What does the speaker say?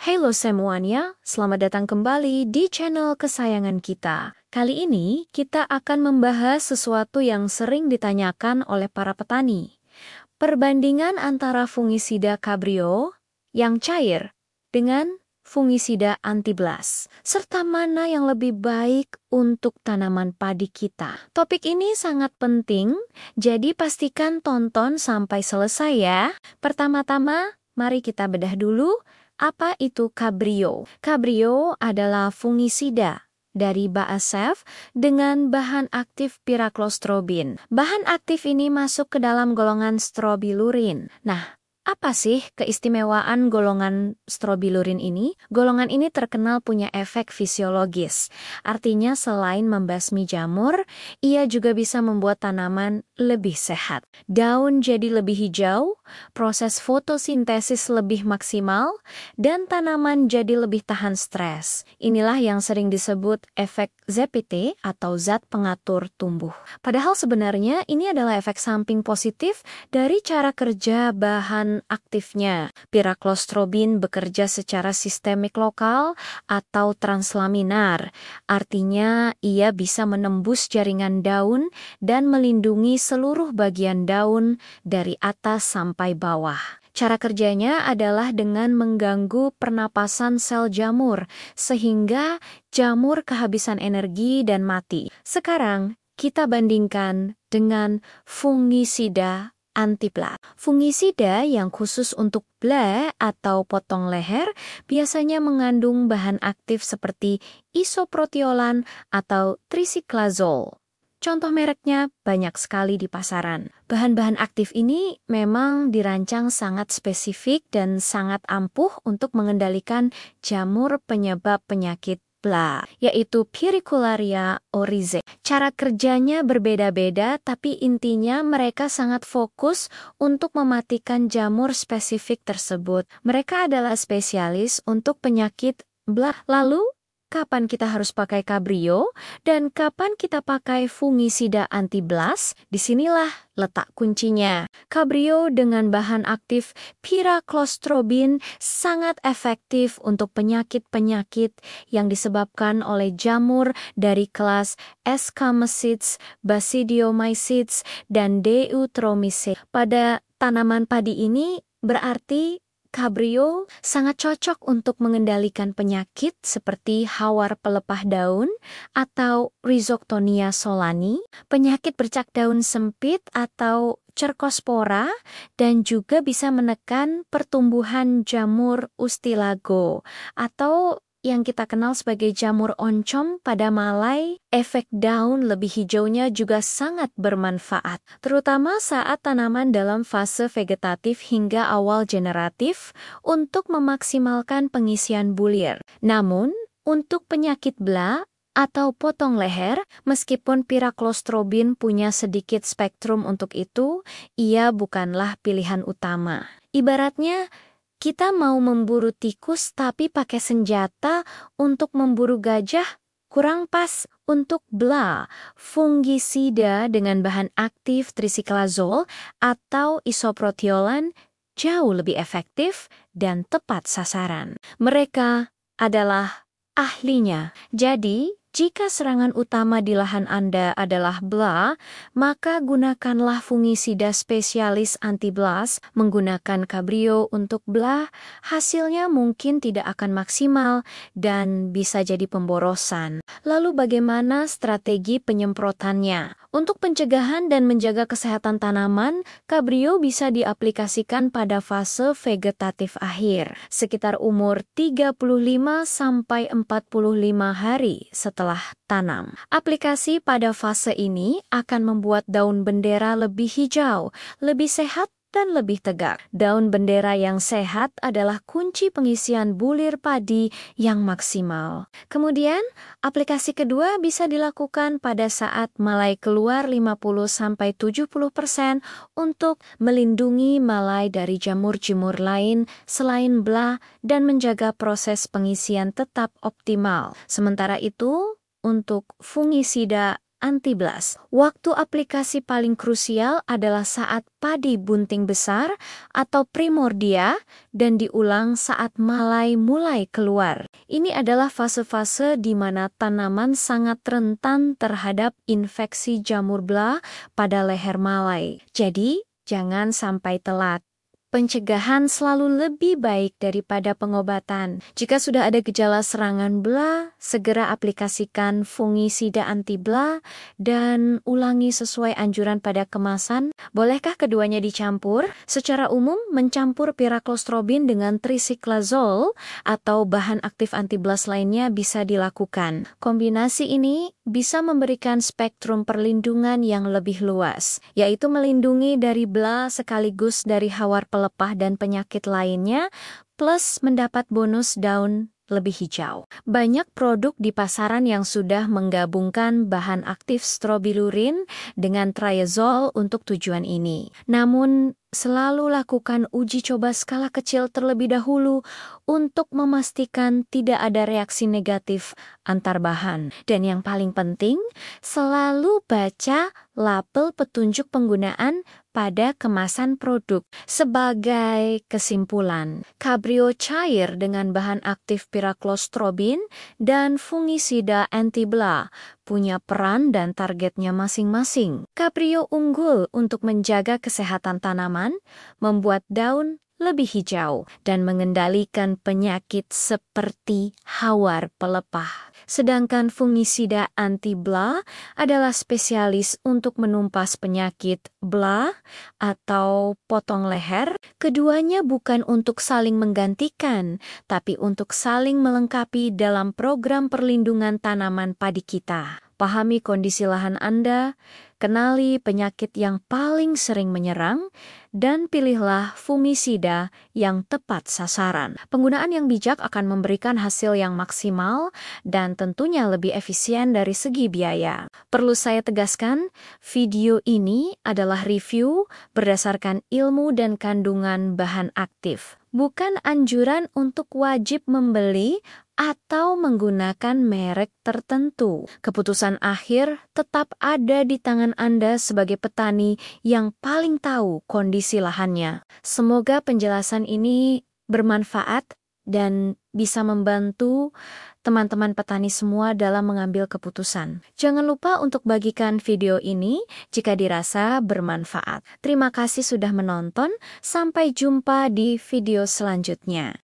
Halo semuanya, selamat datang kembali di channel kesayangan kita. Kali ini kita akan membahas sesuatu yang sering ditanyakan oleh para petani. Perbandingan antara fungisida Cabrio yang cair dengan fungisida anti-blast, serta mana yang lebih baik untuk tanaman padi kita. Topik ini sangat penting, jadi pastikan tonton sampai selesai ya. Pertama-tama, mari kita bedah dulu. Apa itu Cabrio? Cabrio adalah fungisida dari BASF dengan bahan aktif piraklostrobiin. Bahan aktif ini masuk ke dalam golongan strobilurin. Nah, apa sih keistimewaan golongan strobilurin ini? Golongan ini terkenal punya efek fisiologis. Artinya selain membasmi jamur, ia juga bisa membuat tanaman lebih sehat. Daun jadi lebih hijau, proses fotosintesis lebih maksimal, dan tanaman jadi lebih tahan stres. Inilah yang sering disebut efek ZPT atau zat pengatur tumbuh. Padahal sebenarnya ini adalah efek samping positif dari cara kerja bahan aktifnya. Piraklostrobiin bekerja secara sistemik lokal atau translaminar. Artinya ia bisa menembus jaringan daun dan melindungi seluruh bagian daun dari atas sampai bawah. Cara kerjanya adalah dengan mengganggu pernapasan sel jamur, sehingga jamur kehabisan energi dan mati. Sekarang, kita bandingkan dengan fungisida anti-blast. Fungisida yang khusus untuk blast atau potong leher biasanya mengandung bahan aktif seperti isoprotiolan atau trisiklazol. Contoh mereknya banyak sekali di pasaran. Bahan-bahan aktif ini memang dirancang sangat spesifik dan sangat ampuh untuk mengendalikan jamur penyebab penyakit blast, yaitu Pyricularia oryzae. Cara kerjanya berbeda-beda, tapi intinya mereka sangat fokus untuk mematikan jamur spesifik tersebut. Mereka adalah spesialis untuk penyakit blast. Lalu, kapan kita harus pakai Cabrio dan kapan kita pakai fungisida anti-blast? Disinilah letak kuncinya. Cabrio dengan bahan aktif piraklostrobiin sangat efektif untuk penyakit-penyakit yang disebabkan oleh jamur dari kelas Ascomycetes, Basidiomycetes, dan Deuteromycetes. Pada tanaman padi ini berarti Cabrio sangat cocok untuk mengendalikan penyakit seperti hawar pelepah daun atau Rhizoctonia solani, penyakit bercak daun sempit atau Cercospora, dan juga bisa menekan pertumbuhan jamur Ustilago atau yang kita kenal sebagai jamur oncom pada Malai. Efek daun lebih hijaunya juga sangat bermanfaat, terutama saat tanaman dalam fase vegetatif hingga awal generatif untuk memaksimalkan pengisian bulir. Namun, untuk penyakit blast atau potong leher, meskipun piraklostrobiin punya sedikit spektrum untuk itu, ia bukanlah pilihan utama. Ibaratnya, kita mau memburu tikus tapi pakai senjata untuk memburu gajah, kurang pas. Untuk blast, fungisida dengan bahan aktif trisiklazol atau isoprotiolan jauh lebih efektif dan tepat sasaran. Mereka adalah ahlinya. Jadi, jika serangan utama di lahan Anda adalah blast, maka gunakanlah fungisida spesialis anti-blast. Menggunakan Cabrio untuk blast, hasilnya mungkin tidak akan maksimal dan bisa jadi pemborosan. Lalu bagaimana strategi penyemprotannya? Untuk pencegahan dan menjaga kesehatan tanaman, Cabrio bisa diaplikasikan pada fase vegetatif akhir, sekitar umur 35-45 hari setelah tanam. Aplikasi pada fase ini akan membuat daun bendera lebih hijau, lebih sehat, dan lebih tegak. Daun bendera yang sehat adalah kunci pengisian bulir padi yang maksimal. Kemudian, aplikasi kedua bisa dilakukan pada saat malai keluar 50-70% untuk melindungi malai dari jamur-jamur lain selain blast dan menjaga proses pengisian tetap optimal. Sementara itu, untuk fungisida anti-blast. Waktu aplikasi paling krusial adalah saat padi bunting besar atau primordia dan diulang saat malai mulai keluar. Ini adalah fase-fase di mana tanaman sangat rentan terhadap infeksi jamur bla pada leher malai. Jadi, jangan sampai telat. Pencegahan selalu lebih baik daripada pengobatan. Jika sudah ada gejala serangan bla, segera aplikasikan fungisida anti bla dan ulangi sesuai anjuran pada kemasan. Bolehkah keduanya dicampur? Secara umum, mencampur piraklostrobil dengan trisiklazol atau bahan aktif anti-blast lainnya bisa dilakukan. Kombinasi ini bisa memberikan spektrum perlindungan yang lebih luas, yaitu melindungi dari bla sekaligus dari hawar pelepah dan penyakit lainnya, plus mendapat bonus daun lebih hijau. Banyak produk di pasaran yang sudah menggabungkan bahan aktif strobilurin dengan triazole untuk tujuan ini. Namun, selalu lakukan uji coba skala kecil terlebih dahulu untuk memastikan tidak ada reaksi negatif antar bahan. Dan yang paling penting, selalu baca label petunjuk penggunaan pada kemasan produk. Sebagai kesimpulan, Cabrio cair dengan bahan aktif piraklostrobil dan fungisida anti-bla punya peran dan targetnya masing-masing. Cabrio unggul untuk menjaga kesehatan tanaman, membuat daun lebih hijau, dan mengendalikan penyakit seperti hawar pelepah. Sedangkan fungisida anti-bla adalah spesialis untuk menumpas penyakit bla atau potong leher. Keduanya bukan untuk saling menggantikan, tapi untuk saling melengkapi dalam program perlindungan tanaman padi kita. Pahami kondisi lahan Anda, kenali penyakit yang paling sering menyerang, dan pilihlah fungisida yang tepat sasaran. Penggunaan yang bijak akan memberikan hasil yang maksimal dan tentunya lebih efisien dari segi biaya. Perlu saya tegaskan, video ini adalah review berdasarkan ilmu dan kandungan bahan aktif, bukan anjuran untuk wajib membeli atau menggunakan merek tertentu. Keputusan akhir tetap ada di tangan Anda sebagai petani yang paling tahu kondisi lahannya. Semoga penjelasan ini bermanfaat dan bisa membantu teman-teman petani semua dalam mengambil keputusan. Jangan lupa untuk bagikan video ini jika dirasa bermanfaat. Terima kasih sudah menonton, sampai jumpa di video selanjutnya.